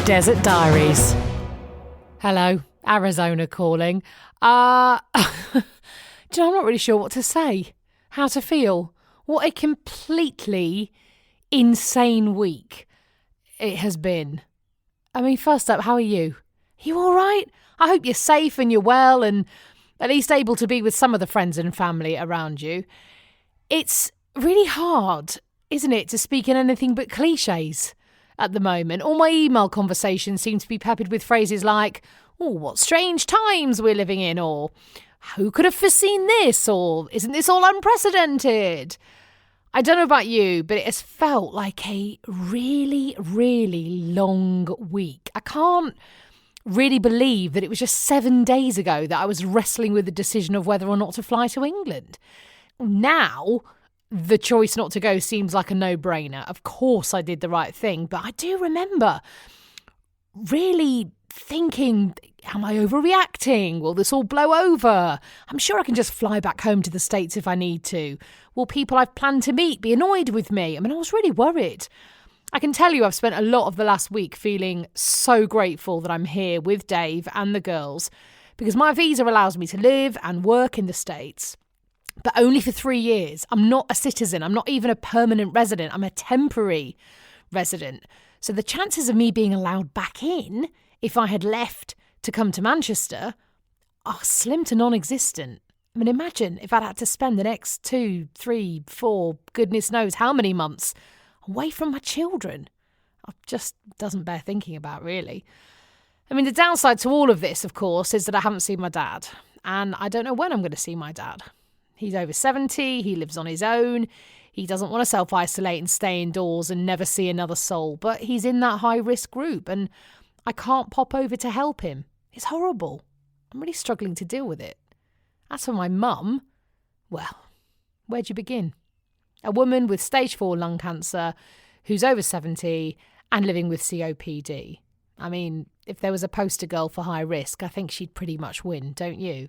Desert Diaries. Hello, Arizona calling. Do you know, I'm not really sure what to say, how to feel. What a completely insane week it has been. I mean, first up, how are you? You all right? I hope you're safe and you're well and at least able to be with some of the friends and family around you. It's really hard, isn't it, to speak in anything but cliches at the moment. All my email conversations seem to be peppered with phrases like, oh, what strange times we're living in, or who could have foreseen this, or isn't this all unprecedented? I don't know about you, but it has felt like a really, really long week. I can't really believe that it was just 7 days ago that I was wrestling with the decision of whether or not to fly to England. Now, the choice not to go seems like a no-brainer. Of course I did the right thing, but I do remember really thinking, am I overreacting? Will this all blow over? I'm sure I can just fly back home to the States if I need to. Will people I've planned to meet be annoyed with me? I mean, I was really worried. I can tell you I've spent a lot of the last week feeling so grateful that I'm here with Dave and the girls because my visa allows me to live and work in the States, but only for 3 years. I'm not a citizen. I'm not even a permanent resident. I'm a temporary resident. So the chances of me being allowed back in if I had left to come to Manchester are slim to non-existent. I mean, imagine if I'd had to spend the next 2, 3, 4, goodness knows how many months away from my children. It just doesn't bear thinking about, really. I mean, the downside to all of this, of course, is that I haven't seen my dad. And I don't know when I'm going to see my dad. He's over 70, he lives on his own, he doesn't want to self-isolate and stay indoors and never see another soul, but he's in that high-risk group and I can't pop over to help him. It's horrible. I'm really struggling to deal with it. As for my mum, well, where'd you begin? A woman with stage 4 lung cancer who's over 70 and living with COPD. I mean, if there was a poster girl for high risk, I think she'd pretty much win, don't you?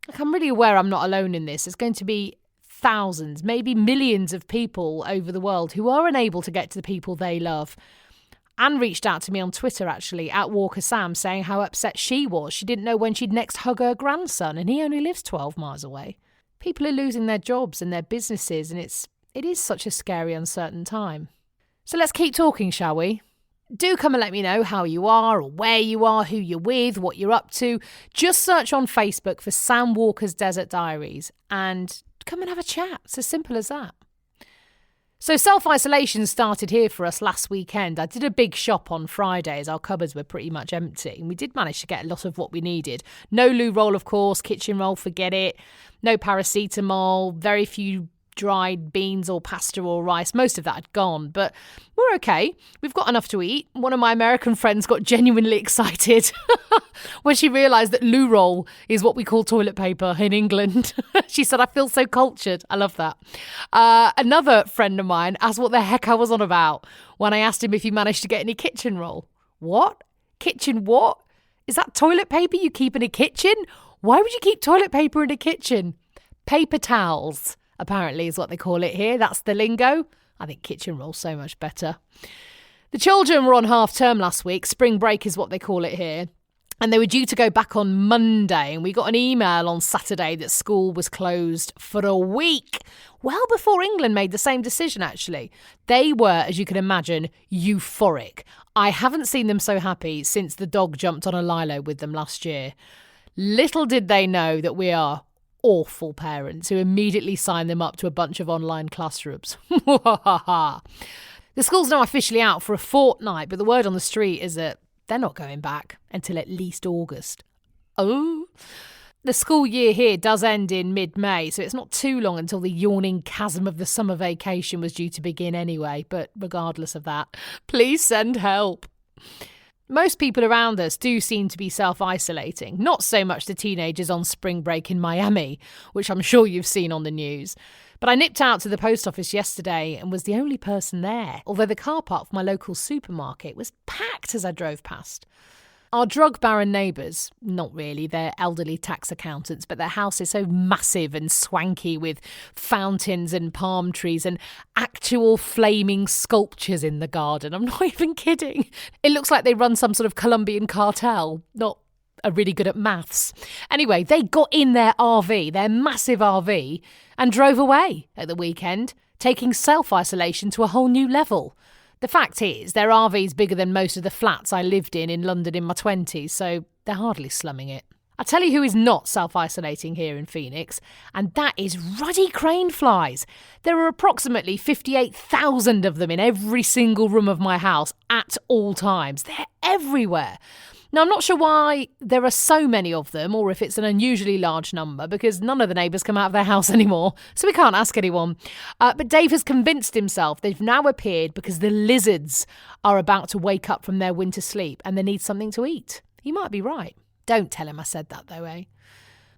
Like, I'm really aware I'm not alone in this. There's going to be thousands, maybe millions of people over the world who are unable to get to the people they love. Anne reached out to me on Twitter, actually, at Walker Sam, saying how upset she was. She didn't know when she'd next hug her grandson, and he only lives 12 miles away. People are losing their jobs and their businesses, and it is such a scary, uncertain time. So let's keep talking, shall we? Do come and let me know how you are or where you are, who you're with, what you're up to. Just search on Facebook for Sam Walker's Desert Diaries and come and have a chat. It's as simple as that. So self-isolation started here for us last weekend. I did a big shop on Friday as our cupboards were pretty much empty. And we did manage to get a lot of what we needed. No loo roll, of course. Kitchen roll, forget it. No paracetamol. Very few dried beans or pasta or rice. Most of that had gone, but we're okay. We've got enough to eat. One of my American friends got genuinely excited when she realised that loo roll is what we call toilet paper in England. She said, I feel so cultured. I love that. Another friend of mine asked what the heck I was on about when I asked him if he managed to get any kitchen roll. What? Kitchen what? Is that toilet paper you keep in a kitchen? Why would you keep toilet paper in a kitchen? Paper towels, apparently, is what they call it here. That's the lingo. I think kitchen roll's so much better. The children were on half term last week. Spring break is what they call it here. And they were due to go back on Monday. And we got an email on Saturday that school was closed for a week. Well before England made the same decision, actually. They were, as you can imagine, euphoric. I haven't seen them so happy since the dog jumped on a lilo with them last year. Little did they know that we are awful parents who immediately sign them up to a bunch of online classrooms. The school's now officially out for a fortnight, but the word on the street is that they're not going back until at least August. Oh, the school year here does end in mid-May, so it's not too long until the yawning chasm of the summer vacation was due to begin anyway. But regardless of that, please send help. Most people around us do seem to be self-isolating, not so much the teenagers on spring break in Miami, which I'm sure you've seen on the news. But I nipped out to the post office yesterday and was the only person there, although the car park for my local supermarket was packed as I drove past. Our drug baron neighbours, not really, they're elderly tax accountants, but their house is so massive and swanky with fountains and palm trees and actual flaming sculptures in the garden. I'm not even kidding. It looks like they run some sort of Colombian cartel, not are really good at maths. Anyway, they got in their RV, their massive RV, and drove away at the weekend, taking self-isolation to a whole new level. The fact is, their RV's bigger than most of the flats I lived in London in my 20s, so they're hardly slumming it. I'll tell you who is not self-isolating here in Phoenix, and that is ruddy crane flies. There are approximately 58,000 of them in every single room of my house at all times. They're everywhere. Now, I'm not sure why there are so many of them, or if it's an unusually large number, because none of the neighbours come out of their house anymore, so we can't ask anyone. But Dave has convinced himself they've now appeared because the lizards are about to wake up from their winter sleep and they need something to eat. He might be right. Don't tell him I said that, though, eh?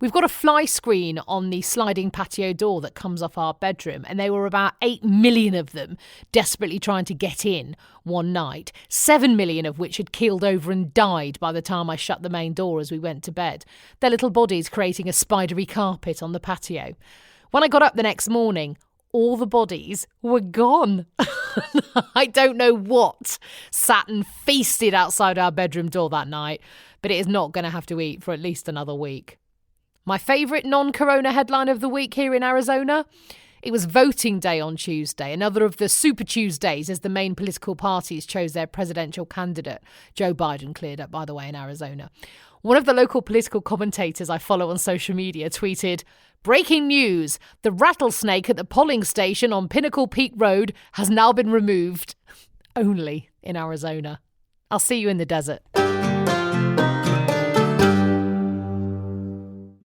We've got a fly screen on the sliding patio door that comes off our bedroom, and there were about 8 million of them desperately trying to get in one night, 7 million of which had keeled over and died by the time I shut the main door as we went to bed, their little bodies creating a spidery carpet on the patio. When I got up the next morning, all the bodies were gone. I don't know what sat and feasted outside our bedroom door that night, but it is not going to have to eat for at least another week. My favourite non-corona headline of the week here in Arizona? It was voting day on Tuesday, another of the Super Tuesdays as the main political parties chose their presidential candidate. Joe Biden cleared up, by the way, in Arizona. One of the local political commentators I follow on social media tweeted, "Breaking news, the rattlesnake at the polling station on Pinnacle Peak Road has now been removed." Only in Arizona. I'll see you in the desert.